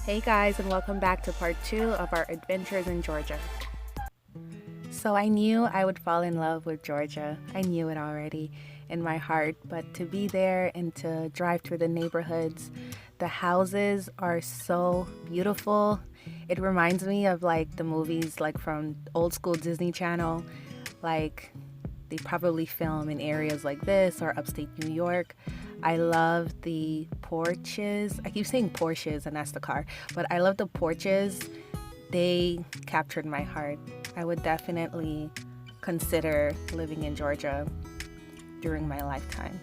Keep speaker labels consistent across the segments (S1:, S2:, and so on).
S1: Hey guys, and welcome back to part 2 of our adventures in Georgia. So I knew I would fall in love with Georgia. I knew it already in my heart, but to be there and to drive through the neighborhoods, the houses are so beautiful. It reminds me of like the movies like from old school Disney Channel, like they probably film in areas like this or upstate New York. I love the porches. I keep saying Porsches and that's the car, but I love the porches. They captured my heart. I would definitely consider living in Georgia during my lifetime.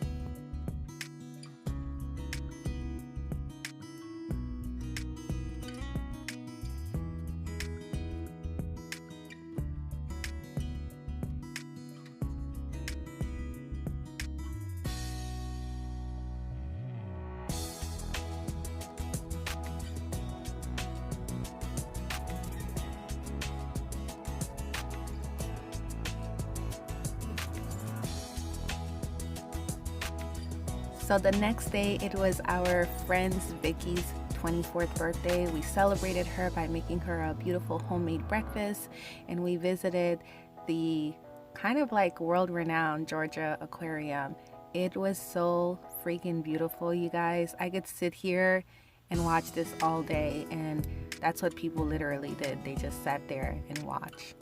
S1: So the next day, it was our friend Vicky's 24th birthday. We celebrated her by making her a beautiful homemade breakfast, and we visited the kind of like world-renowned Georgia Aquarium. It was so freaking beautiful, you guys. I could sit here and watch this all day, and that's what people literally did. They just sat there and watched.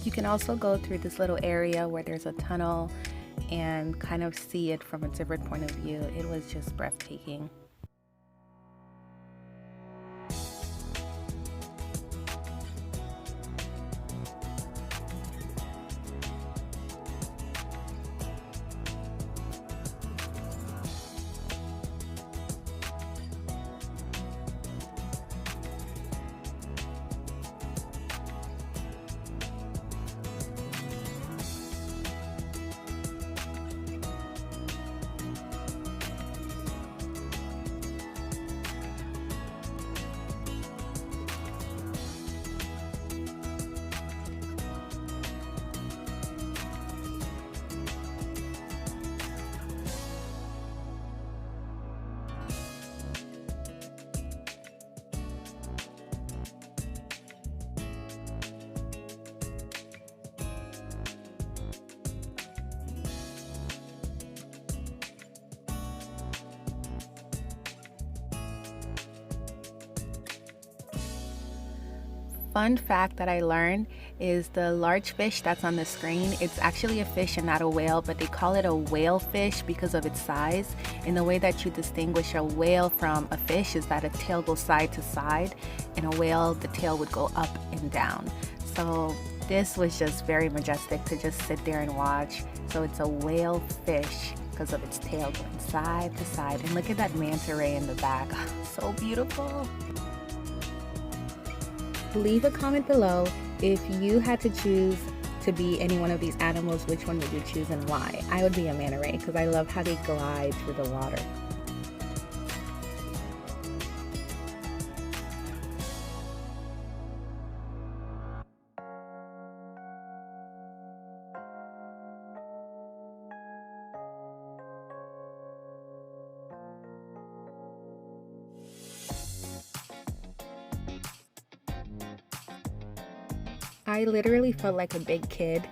S1: You can also go through this little area where there's a tunnel and kind of see it from a different point of view. It was just breathtaking. Fun fact that I learned is the large fish that's on the screen, it's actually a fish and not a whale, but they call it a whale fish because of its size. And the way that you distinguish a whale from a fish is that a tail goes side to side, and a whale, the tail would go up and down. So this was just very majestic to just sit there and watch. So it's a whale fish because of its tail going side to side. And look at that manta ray in the back, so beautiful. Leave a comment below if you had to choose to be any one of these animals, which one would you choose and why? I would be a manta ray because I love how they glide through the water. I literally felt like a big kid,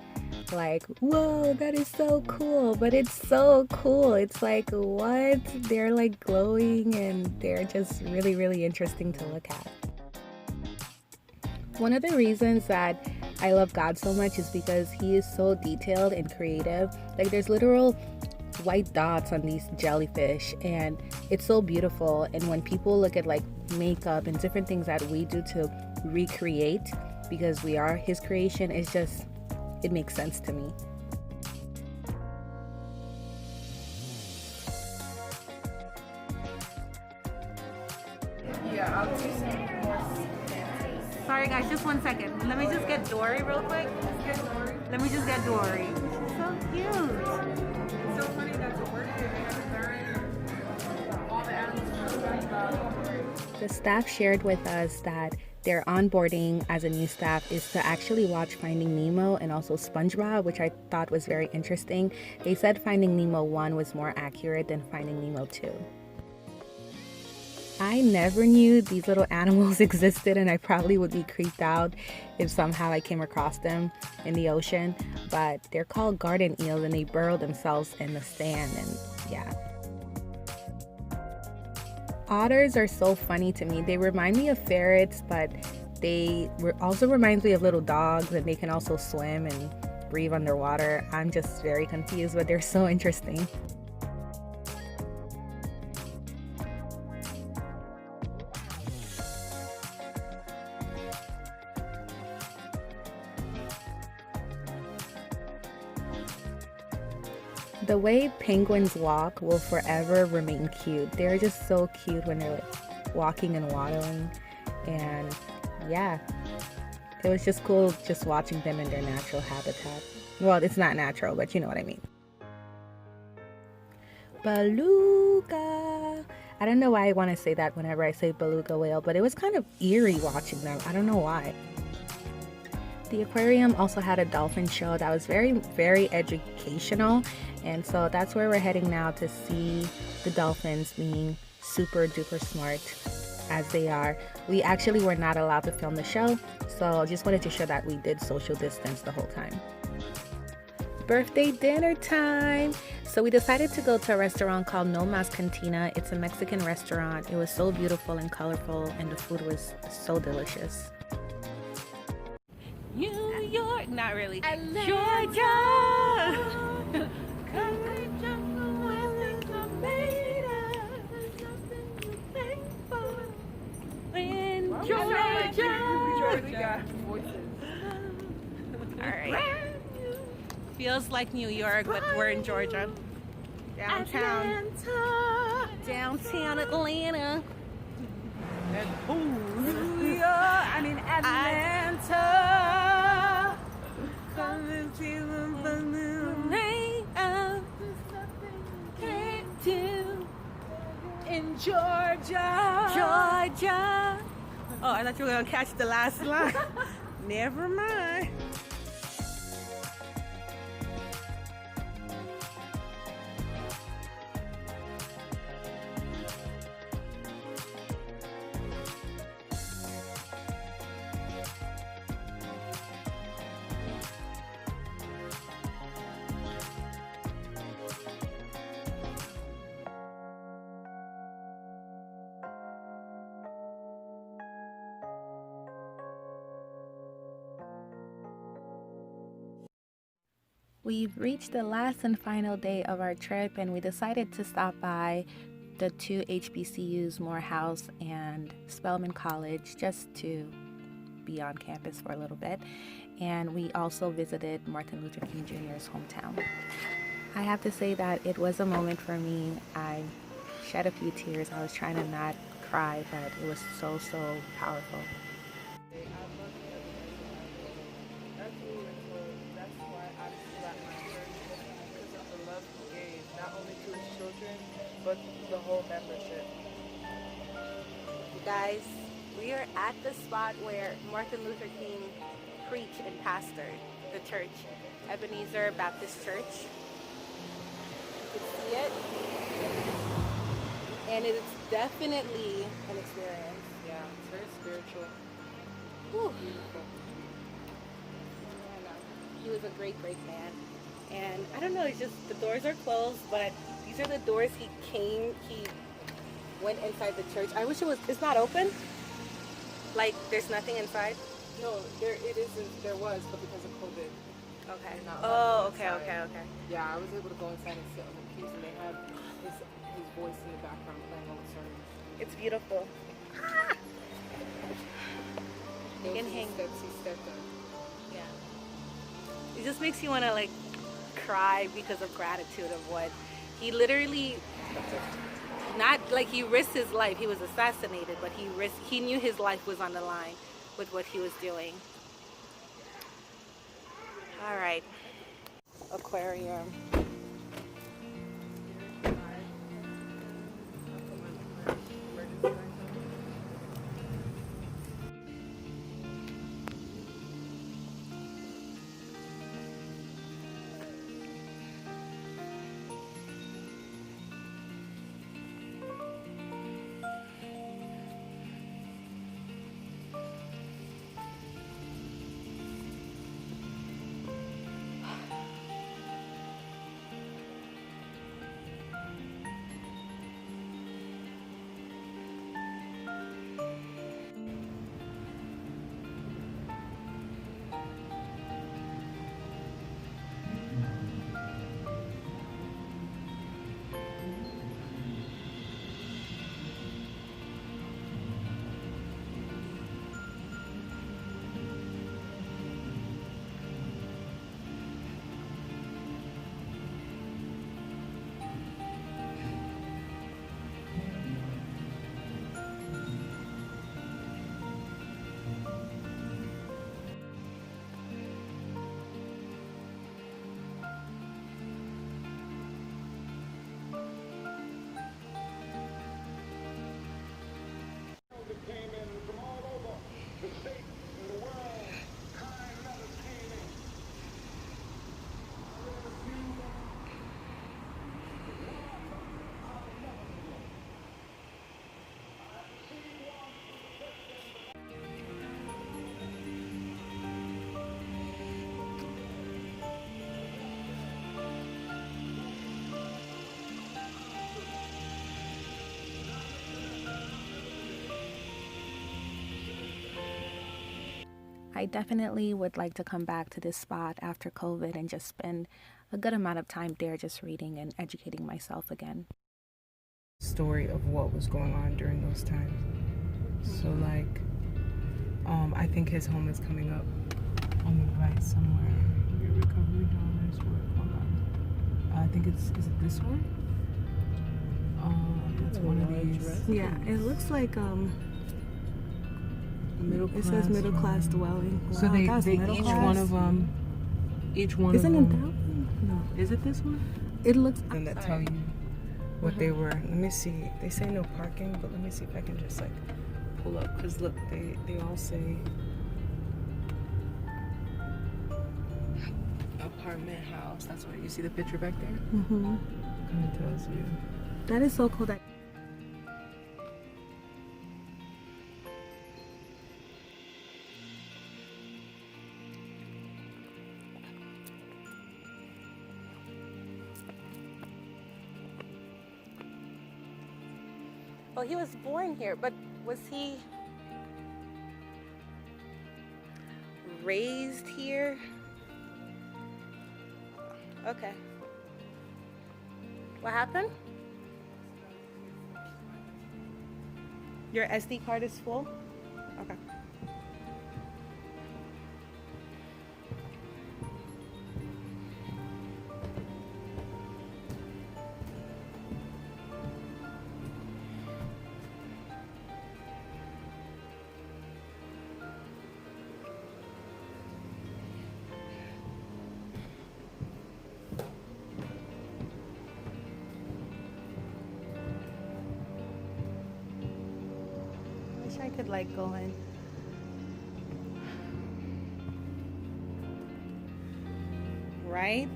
S1: like, whoa, that is so cool, but it's so cool. It's like, what? They're like glowing and they're just really, really interesting to look at. One of the reasons that I love God so much is because he is so detailed and creative. Like there's literal white dots on these jellyfish and it's so beautiful. And when people look at like makeup and different things that we do to recreate, because we are his creation, it's just, it makes sense to me.
S2: Yeah, I'll do some more.
S1: Sorry guys, just 1 second. Let me just get Dory real quick. Let me just get Dory. She's so cute.
S2: It's so funny that the work they have learned all the animals.
S1: The staff shared with us that their onboarding as a new staff is to actually watch Finding Nemo and also SpongeBob, which I thought was very interesting. They said Finding Nemo 1 was more accurate than Finding Nemo 2. I never knew these little animals existed, and I probably would be creeped out if somehow I came across them in the ocean, but they're called garden eels and they burrow themselves in the sand, and yeah. Otters are so funny to me. They remind me of ferrets, but they also remind me of little dogs, and they can also swim and breathe underwater. I'm just very confused, but they're so interesting. The way penguins walk will forever remain cute. They're just so cute when they're like walking and waddling, and yeah, it was just cool just watching them in their natural habitat. Well, it's not natural, but you know what I mean. Beluga. I don't know why I want to say that whenever I say beluga whale, but it was kind of eerie watching them. I don't know why. The aquarium also had a dolphin show that was very, very educational, and so that's where we're heading now to see the dolphins being super duper smart as they are. We actually were not allowed to film the show, so I just wanted to show that we did social distance the whole time. Birthday dinner time! So we decided to go to a restaurant called No Mas Cantina. It's a Mexican restaurant. It was so beautiful and colorful, and the food was so delicious. New York, not really. Georgia. Georgia. All right. Feels like New York, but we're in Georgia. Downtown. Downtown Atlanta. New York. I mean Atlanta. In Georgia. Georgia. Oh, I thought you were gonna catch the last line. Never mind. We've reached the last and final day of our trip, and we decided to stop by the two HBCUs, Morehouse and Spelman College, just to be on campus for a little bit. And we also visited Martin Luther King Jr.'s hometown. I have to say that it was a moment for me. I shed a few tears. I was trying to not cry, but it was so, so powerful.
S2: But the whole membership.
S1: You guys, we are at the spot where Martin Luther King preached and pastored the church, Ebenezer Baptist Church. You can see it, and it's definitely an experience.
S2: Yeah, it's very spiritual.
S1: Whew.
S2: Beautiful.
S1: I know. He was a great, great man. And I don't know, it's just the doors are closed, but these are the doors he went inside the church. I wish it's not open. Like, there's nothing inside?
S2: No, there was, but because of COVID.
S1: Okay.
S2: Not
S1: Oh,
S2: allowed
S1: okay.
S2: inside. Yeah, I was able to go inside and sit on the keys, and they had his voice in the background playing all the sermons.
S1: It's beautiful.
S2: Those
S1: can
S2: are the
S1: hang.
S2: steps he stepped on.
S1: Yeah. It just makes you want to, like, cry because of gratitude of what he literally, not like he risked his life. He was assassinated, but he knew his life was on the line with what he was doing. All right. Aquarium. I definitely would like to come back to this spot after COVID and just spend a good amount of time there just reading and educating myself again.
S2: Story of what was going on during those times. So like, I think his home is coming up on the right somewhere. Your recovery dollars work. Hold on. I think is it this one? It's one of these.
S1: Yeah, it looks like
S2: Middle class.
S1: it says middle class dwelling. Wow,
S2: So they
S1: middle
S2: each
S1: class?
S2: one of them. Each one
S1: Isn't
S2: of
S1: it
S2: them.
S1: that one? No.
S2: Is it this one?
S1: It looks.
S2: And that tell you what they were. Let me see. They say no parking, but let me see if I can just like pull up. Cause look, they all say apartment house. That's what you see the picture back there.
S1: Mm-hmm.
S2: Kind of tells you.
S1: That is so cool. That. Well, he was born here, but was he raised here? Okay. What happened? Your SD card is full? Okay. I could like go in. Right?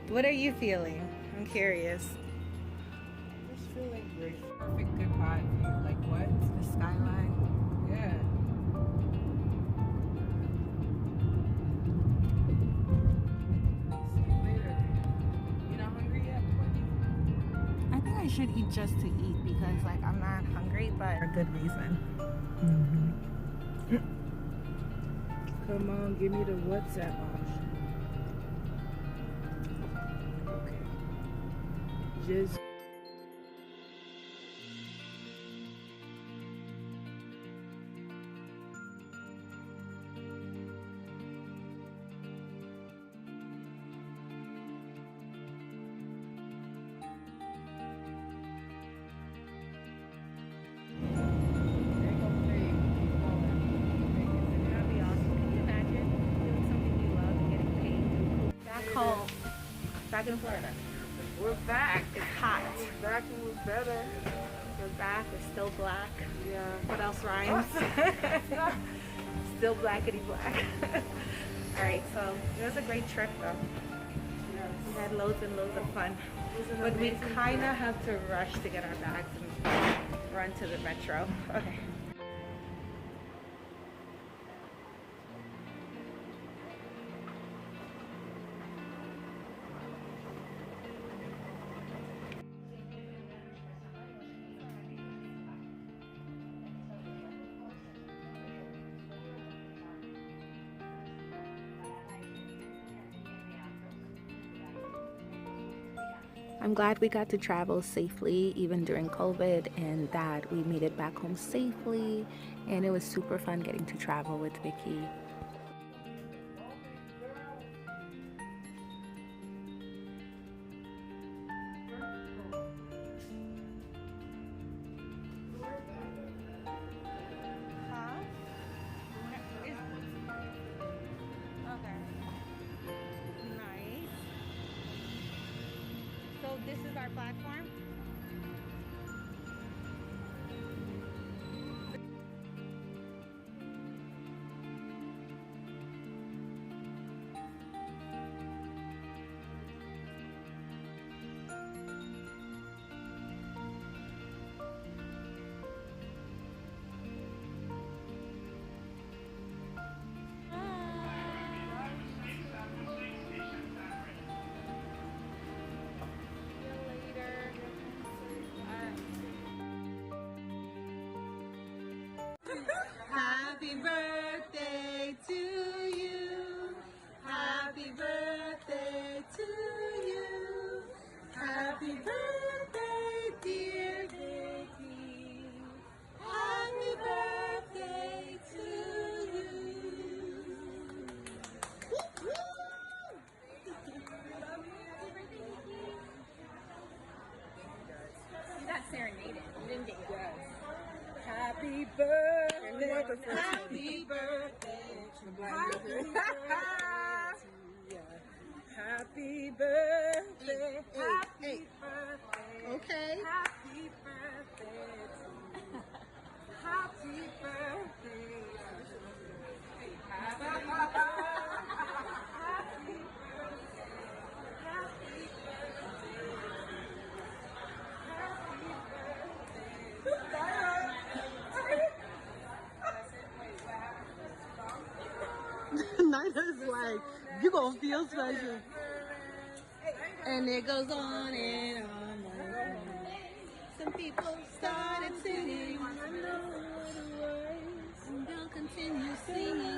S1: What are you feeling? I'm curious.
S2: I'm just feeling great. Perfect goodbye view. Like what?
S1: The skyline.
S2: Yeah. See you later. You not hungry yet, Courtney?
S1: I think I should eat just to eat because like I'm not hungry, but for good reason.
S2: Mm-hmm. Come on, give me the WhatsApp option. Okay. Just.
S1: Home. Back in Florida.
S2: We're back.
S1: It's hot.
S2: We're back and we're better.
S1: We're back. We're still black.
S2: Yeah.
S1: What else rhymes? Still blackety black. Alright, so it was a great trip though. We had loads and loads of fun. But we kind of have to rush to get our bags and run to the metro. Okay. I'm glad we got to travel safely even during COVID and that we made it back home safely, and it was super fun getting to travel with Vicky. This is our platform. See you later.
S3: serenaded. You didn't get your
S2: Happy birthday. Happy birthday. Happy birthday. Happy birthday. Happy birthday.
S3: Okay.
S2: Happy birthday. Happy birthday. Happy
S3: Nida's like, you gonna feel special. And it goes on and on. Like that. Some people started singing. I know what it was. And they'll continue singing.